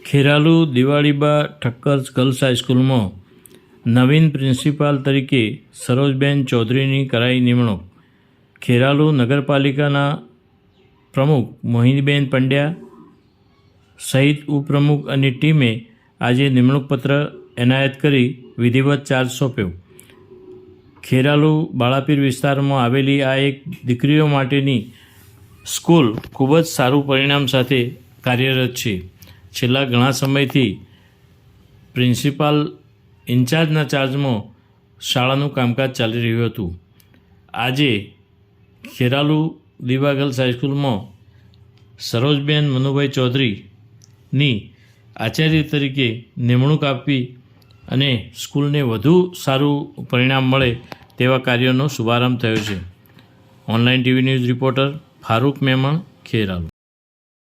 Kheralu Diwaliba Thakkar girls હાઈસ્કૂલમાં નવીન principal તરીકે સરોજબેન ચૌધરીની કરાઈ નિમણૂક. ખેરાલુ નગરપાલિકાના પ્રમુખ મોહિનીબેન પંડ્યા સહિત ઉપપ્રમુખ અને ટીમે આજે નિમણૂક પત્ર એનાયત કરી વિધિવત ચાર્જ સોંપ્યો. ખેરાલુ બાળાપીર વિસ્તારમાં આવેલી આ એક દીકરીઓ માટેની સ્કૂલ ખૂબ જ સારું પરિણામ સાથે કાર્યરત છે. છેલ્લા ઘણા સમયથી પ્રિન્સિપાલ ઇન્ચાર્જના ચાર્જમાં શાળાનું કામકાજ ચાલી રહ્યું હતું. આજે ખેરાલુ દિવા ગર્લ્સ હાઈસ્કૂલમાં સરોજબેન મનુભાઈ ચૌધરીની આચાર્ય તરીકે નિમણૂક આપી અને સ્કૂલને વધુ સારું પરિણામ મળે તેવા કાર્યોનો શુભારંભ થયો છે. Online TV news reporter Farooq Memon, Kheralu.